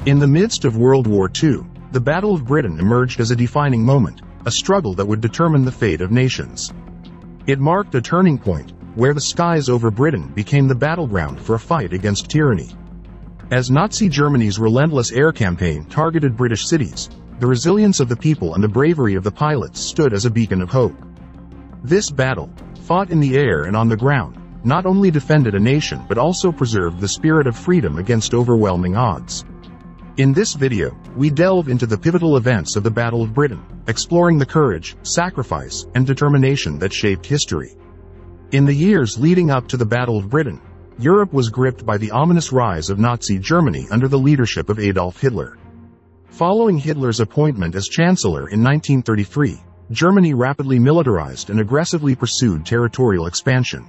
In the midst of World War II, the Battle of Britain emerged as a defining moment, a struggle that would determine the fate of nations. It marked a turning point, where the skies over Britain became the battleground for a fight against tyranny. As Nazi Germany's relentless air campaign targeted British cities, the resilience of the people and the bravery of the pilots stood as a beacon of hope. This battle, fought in the air and on the ground, not only defended a nation but also preserved the spirit of freedom against overwhelming odds. In this video, we delve into the pivotal events of the Battle of Britain, exploring the courage, sacrifice, and determination that shaped history. In the years leading up to the Battle of Britain, Europe was gripped by the ominous rise of Nazi Germany under the leadership of Adolf Hitler. Following Hitler's appointment as Chancellor in 1933, Germany rapidly militarized and aggressively pursued territorial expansion.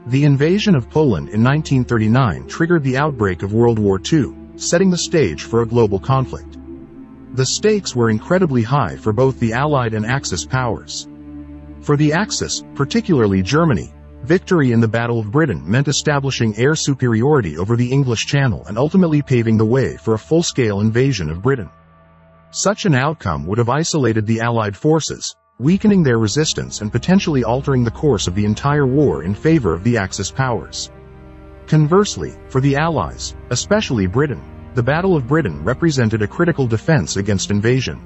The invasion of Poland in 1939 triggered the outbreak of World War II, setting the stage for a global conflict. The stakes were incredibly high for both the Allied and Axis powers. For the Axis, particularly Germany, victory in the Battle of Britain meant establishing air superiority over the English Channel and ultimately paving the way for a full-scale invasion of Britain. Such an outcome would have isolated the Allied forces, weakening their resistance and potentially altering the course of the entire war in favor of the Axis powers. Conversely, for the Allies, especially Britain, the Battle of Britain represented a critical defense against invasion.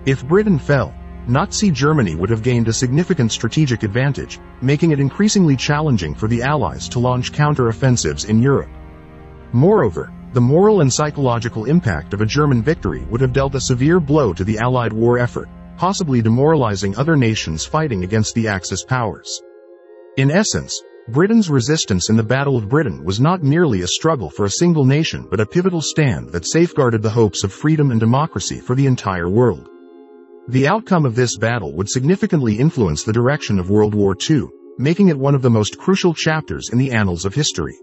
If Britain fell, Nazi Germany would have gained a significant strategic advantage, making it increasingly challenging for the Allies to launch counter-offensives in Europe. Moreover, the moral and psychological impact of a German victory would have dealt a severe blow to the Allied war effort, possibly demoralizing other nations fighting against the Axis powers. In essence, Britain's resistance in the Battle of Britain was not merely a struggle for a single nation but a pivotal stand that safeguarded the hopes of freedom and democracy for the entire world. The outcome of this battle would significantly influence the direction of World War II, making it one of the most crucial chapters in the annals of history.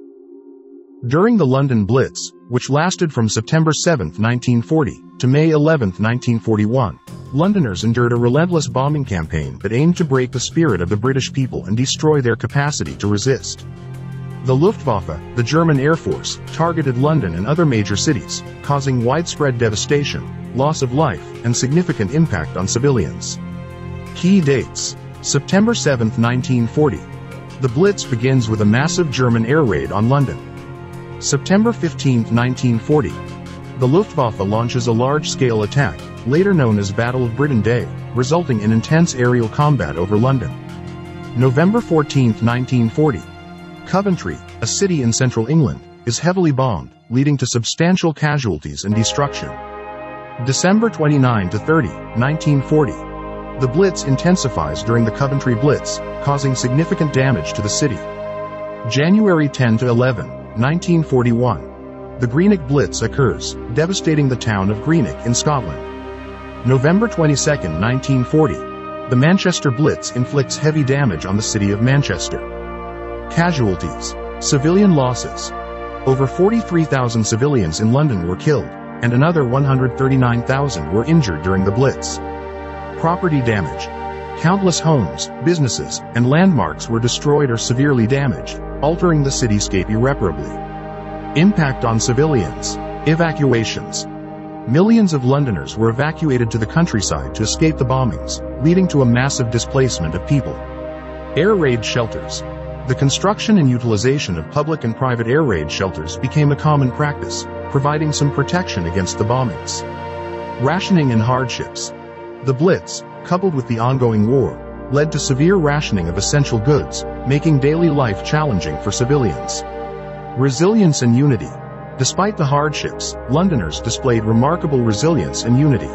During the London Blitz, which lasted from September 7, 1940, to May 11, 1941, Londoners endured a relentless bombing campaign that aimed to break the spirit of the British people and destroy their capacity to resist. The Luftwaffe, the German Air Force, targeted London and other major cities, causing widespread devastation, loss of life, and significant impact on civilians. Key dates: September 7, 1940. The Blitz begins with a massive German air raid on London. September 15, 1940. The Luftwaffe launches a large-scale attack, later known as Battle of Britain Day, resulting in intense aerial combat over London. November 14, 1940. Coventry, a city in central England, is heavily bombed, leading to substantial casualties and destruction. December 29 to 30, 1940. The Blitz intensifies during the Coventry Blitz, causing significant damage to the city. January 10 to 11, 1941. The Greenock Blitz occurs, devastating the town of Greenock in Scotland. November 22, 1940. The Manchester Blitz inflicts heavy damage on the city of Manchester. Casualties. Civilian losses. Over 43,000 civilians in London were killed, and another 139,000 were injured during the Blitz. Property damage. Countless homes, businesses, and landmarks were destroyed or severely damaged, altering the cityscape irreparably. Impact on civilians. Evacuations. Millions of Londoners were evacuated to the countryside to escape the bombings, leading to a massive displacement of people. Air raid shelters. The construction and utilization of public and private air raid shelters became a common practice, providing some protection against the bombings. Rationing and hardships. The Blitz, coupled with the ongoing war, led to severe rationing of essential goods, making daily life challenging for civilians. Resilience and unity. Despite the hardships, Londoners displayed remarkable resilience and unity.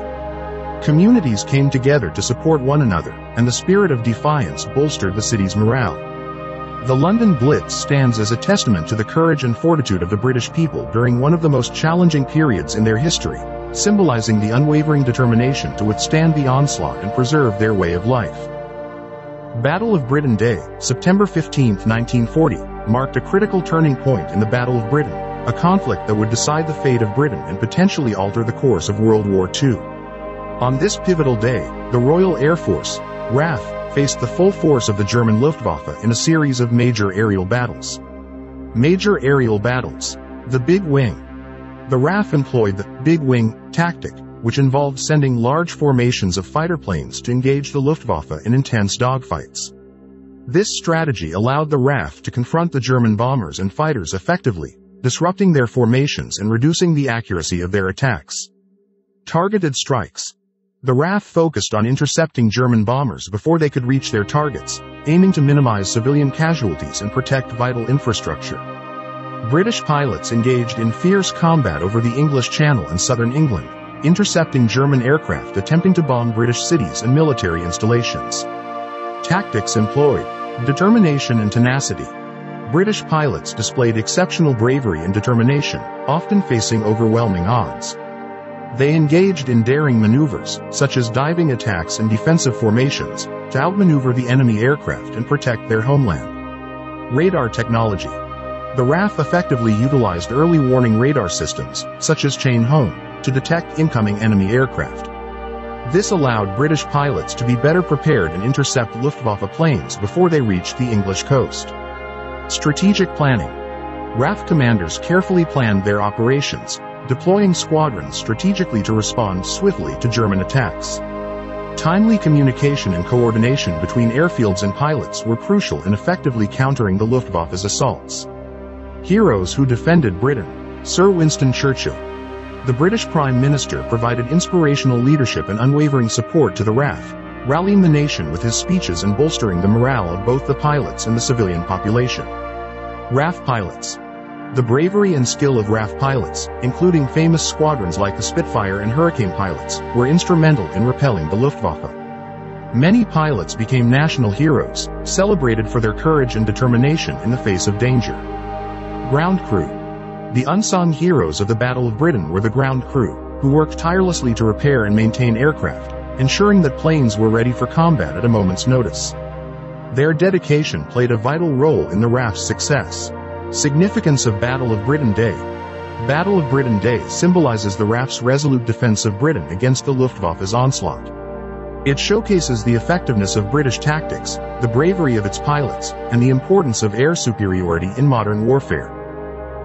Communities came together to support one another, and the spirit of defiance bolstered the city's morale. The London Blitz stands as a testament to the courage and fortitude of the British people during one of the most challenging periods in their history, symbolizing the unwavering determination to withstand the onslaught and preserve their way of life. Battle of Britain Day, September 15, 1940, marked a critical turning point in the Battle of Britain, a conflict that would decide the fate of Britain and potentially alter the course of World War II. On this pivotal day, the Royal Air Force, RAF, faced the full force of the German Luftwaffe in a series of major aerial battles. Major aerial battles. The Big Wing. The RAF employed the big wing tactic, which involved sending large formations of fighter planes to engage the Luftwaffe in intense dogfights. This strategy allowed the RAF to confront the German bombers and fighters effectively, disrupting their formations and reducing the accuracy of their attacks. Targeted strikes. The RAF focused on intercepting German bombers before they could reach their targets, aiming to minimize civilian casualties and protect vital infrastructure. British pilots engaged in fierce combat over the English Channel and southern England, intercepting German aircraft attempting to bomb British cities and military installations. Tactics employed: determination and tenacity. British pilots displayed exceptional bravery and determination, often facing overwhelming odds. They engaged in daring maneuvers, such as diving attacks and defensive formations, to outmaneuver the enemy aircraft and protect their homeland. Radar technology. The RAF effectively utilized early warning radar systems, such as Chain Home, to detect incoming enemy aircraft. This allowed British pilots to be better prepared and intercept Luftwaffe planes before they reached the English coast. Strategic planning. RAF commanders carefully planned their operations, deploying squadrons strategically to respond swiftly to German attacks. Timely communication and coordination between airfields and pilots were crucial in effectively countering the Luftwaffe's assaults. Heroes who defended Britain. Sir Winston Churchill. The British Prime Minister provided inspirational leadership and unwavering support to the RAF, rallying the nation with his speeches and bolstering the morale of both the pilots and the civilian population. RAF pilots. The bravery and skill of RAF pilots, including famous squadrons like the Spitfire and Hurricane pilots, were instrumental in repelling the Luftwaffe. Many pilots became national heroes, celebrated for their courage and determination in the face of danger. Ground crew. The unsung heroes of the Battle of Britain were the ground crew, who worked tirelessly to repair and maintain aircraft, ensuring that planes were ready for combat at a moment's notice. Their dedication played a vital role in the RAF's success. Significance of Battle of Britain Day. Battle of Britain Day symbolizes the RAF's resolute defense of Britain against the Luftwaffe's onslaught. It showcases the effectiveness of British tactics, the bravery of its pilots, and the importance of air superiority in modern warfare.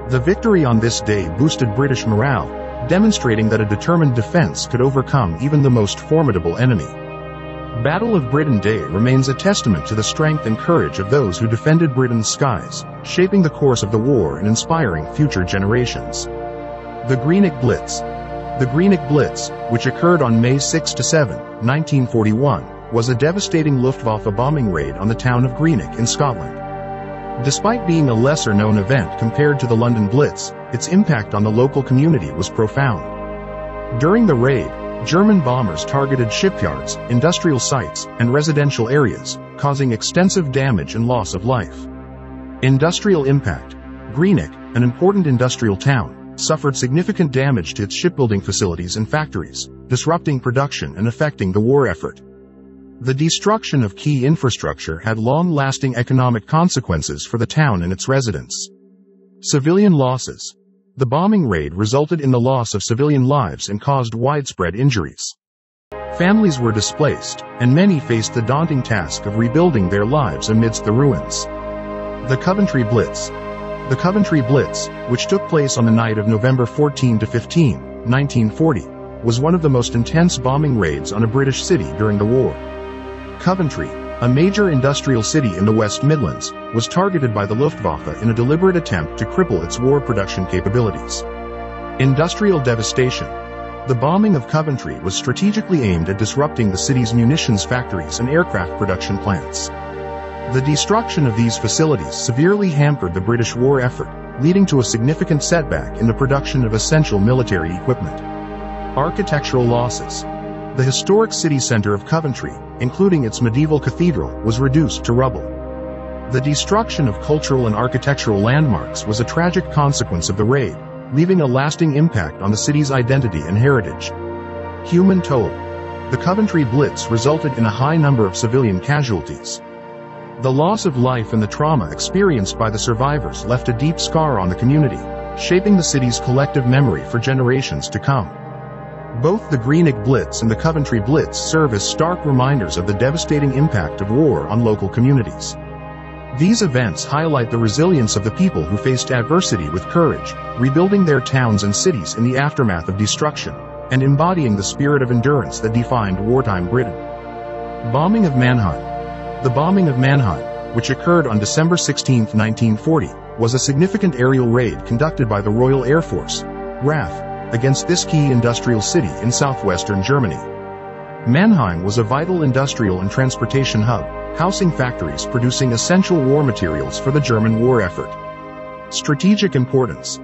The victory on this day boosted British morale, demonstrating that a determined defense could overcome even the most formidable enemy. Battle of Britain Day remains a testament to the strength and courage of those who defended Britain's skies, shaping the course of the war and inspiring future generations. The Greenock Blitz. The Greenock Blitz, which occurred on May 6–7, 1941, was a devastating Luftwaffe bombing raid on the town of Greenock in Scotland. Despite being a lesser-known event compared to the London Blitz, its impact on the local community was profound. During the raid, German bombers targeted shipyards, industrial sites, and residential areas, causing extensive damage and loss of life. Industrial impact. Greenock, an important industrial town, suffered significant damage to its shipbuilding facilities and factories, disrupting production and affecting the war effort. The destruction of key infrastructure had long-lasting economic consequences for the town and its residents. Civilian losses. The bombing raid resulted in the loss of civilian lives and caused widespread injuries. Families were displaced, and many faced the daunting task of rebuilding their lives amidst the ruins. The Coventry Blitz. The Coventry Blitz, which took place on the night of November 14–15, 1940, was one of the most intense bombing raids on a British city during the war. Coventry, a major industrial city in the West Midlands, was targeted by the Luftwaffe in a deliberate attempt to cripple its war production capabilities. Industrial devastation. The bombing of Coventry was strategically aimed at disrupting the city's munitions factories and aircraft production plants. The destruction of these facilities severely hampered the British war effort, leading to a significant setback in the production of essential military equipment. Architectural losses. The historic city center of Coventry, including its medieval cathedral, was reduced to rubble. The destruction of cultural and architectural landmarks was a tragic consequence of the raid, leaving a lasting impact on the city's identity and heritage. Human toll. The Coventry Blitz resulted in a high number of civilian casualties. The loss of life and the trauma experienced by the survivors left a deep scar on the community, shaping the city's collective memory for generations to come. Both the Greenock Blitz and the Coventry Blitz serve as stark reminders of the devastating impact of war on local communities. These events highlight the resilience of the people who faced adversity with courage, rebuilding their towns and cities in the aftermath of destruction, and embodying the spirit of endurance that defined wartime Britain. Bombing of Mannheim. The bombing of Mannheim, which occurred on December 16, 1940, was a significant aerial raid conducted by the Royal Air Force, RAF, against this key industrial city in southwestern Germany. Mannheim was a vital industrial and transportation hub, housing factories producing essential war materials for the German war effort. Strategic importance.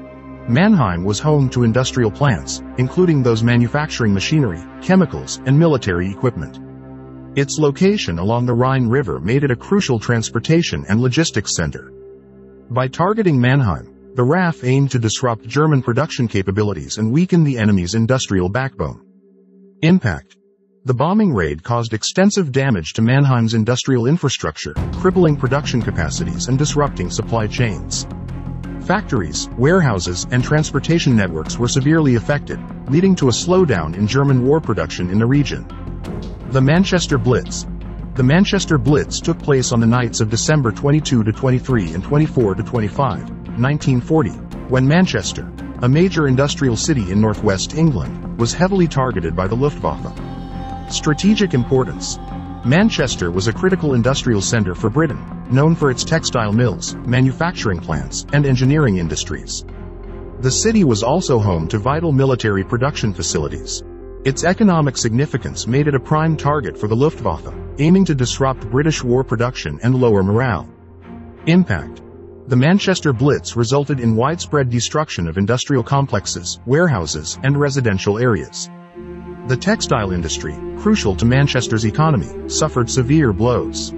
Mannheim was home to industrial plants, including those manufacturing machinery, chemicals, and military equipment. Its location along the Rhine River made it a crucial transportation and logistics center. By targeting Mannheim, the RAF aimed to disrupt German production capabilities and weaken the enemy's industrial backbone. Impact. The bombing raid caused extensive damage to Mannheim's industrial infrastructure, crippling production capacities and disrupting supply chains. Factories, warehouses, and transportation networks were severely affected, leading to a slowdown in German war production in the region. The Manchester Blitz. The Manchester Blitz took place on the nights of December 22-23 and 24-25, 1940, when Manchester, a major industrial city in northwest England, was heavily targeted by the Luftwaffe. Strategic importance. Manchester was a critical industrial center for Britain, known for its textile mills, manufacturing plants, and engineering industries. The city was also home to vital military production facilities. Its economic significance made it a prime target for the Luftwaffe, aiming to disrupt British war production and lower morale. Impact. The Manchester Blitz resulted in widespread destruction of industrial complexes, warehouses, and residential areas. The textile industry, crucial to Manchester's economy, suffered severe blows.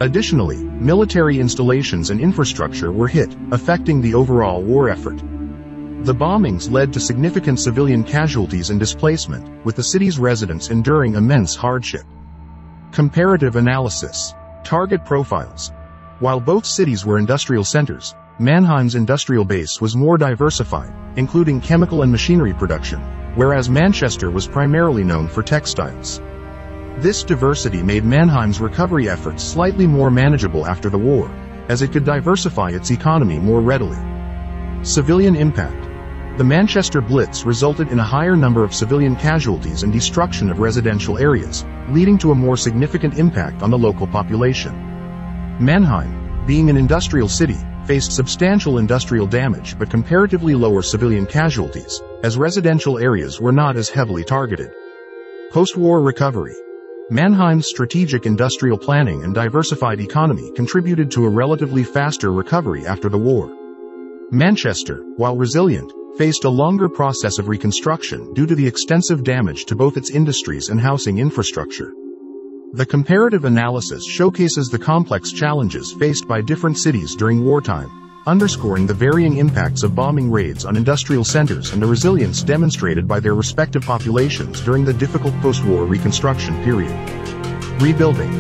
Additionally, military installations and infrastructure were hit, affecting the overall war effort. The bombings led to significant civilian casualties and displacement, with the city's residents enduring immense hardship. Comparative analysis. Target profiles. While both cities were industrial centers, Mannheim's industrial base was more diversified, including chemical and machinery production, whereas Manchester was primarily known for textiles. This diversity made Mannheim's recovery efforts slightly more manageable after the war, as it could diversify its economy more readily. Civilian impact. The Manchester Blitz resulted in a higher number of civilian casualties and destruction of residential areas, leading to a more significant impact on the local population. Mannheim, being an industrial city, faced substantial industrial damage but comparatively lower civilian casualties, as residential areas were not as heavily targeted. Post-war recovery. Mannheim's strategic industrial planning and diversified economy contributed to a relatively faster recovery after the war. Manchester, while resilient, faced a longer process of reconstruction due to the extensive damage to both its industries and housing infrastructure. The comparative analysis showcases the complex challenges faced by different cities during wartime, underscoring the varying impacts of bombing raids on industrial centers and the resilience demonstrated by their respective populations during the difficult post-war reconstruction period. Rebuilding.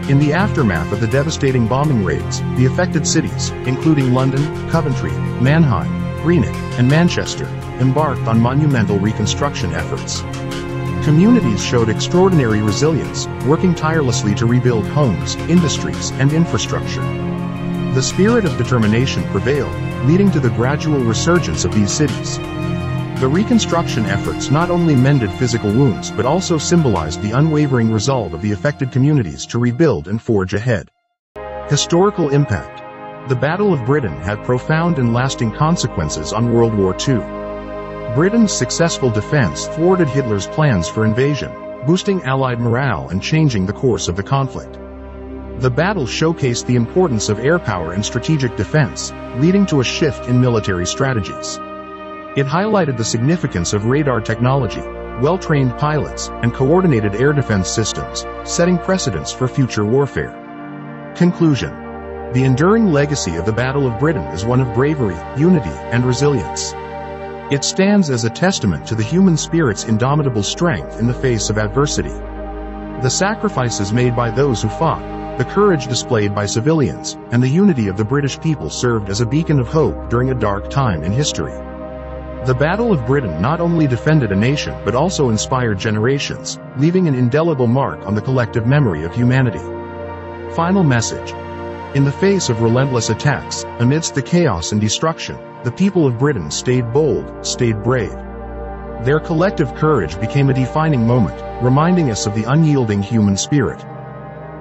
In the aftermath of the devastating bombing raids, the affected cities, including London, Coventry, Mannheim, Greenock, and Manchester, embarked on monumental reconstruction efforts. Communities showed extraordinary resilience, working tirelessly to rebuild homes, industries, and infrastructure. The spirit of determination prevailed, leading to the gradual resurgence of these cities. The reconstruction efforts not only mended physical wounds but also symbolized the unwavering resolve of the affected communities to rebuild and forge ahead. Historical impact. The Battle of Britain had profound and lasting consequences on World War II. Britain's successful defense thwarted Hitler's plans for invasion, boosting Allied morale and changing the course of the conflict. The battle showcased the importance of air power and strategic defense, leading to a shift in military strategies. It highlighted the significance of radar technology, well-trained pilots, and coordinated air defense systems, setting precedents for future warfare. Conclusion. The enduring legacy of the Battle of Britain is one of bravery, unity, and resilience. It stands as a testament to the human spirit's indomitable strength in the face of adversity. The sacrifices made by those who fought, the courage displayed by civilians, and the unity of the British people served as a beacon of hope during a dark time in history. The Battle of Britain not only defended a nation but also inspired generations, leaving an indelible mark on the collective memory of humanity. Final message. In the face of relentless attacks, amidst the chaos and destruction, the people of Britain stayed bold, stayed brave. Their collective courage became a defining moment, reminding us of the unyielding human spirit.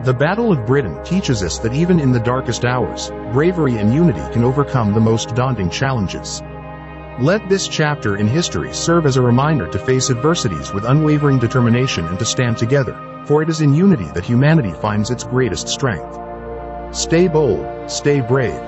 The Battle of Britain teaches us that even in the darkest hours, bravery and unity can overcome the most daunting challenges. Let this chapter in history serve as a reminder to face adversities with unwavering determination and to stand together, for it is in unity that humanity finds its greatest strength. Stay bold, stay brave,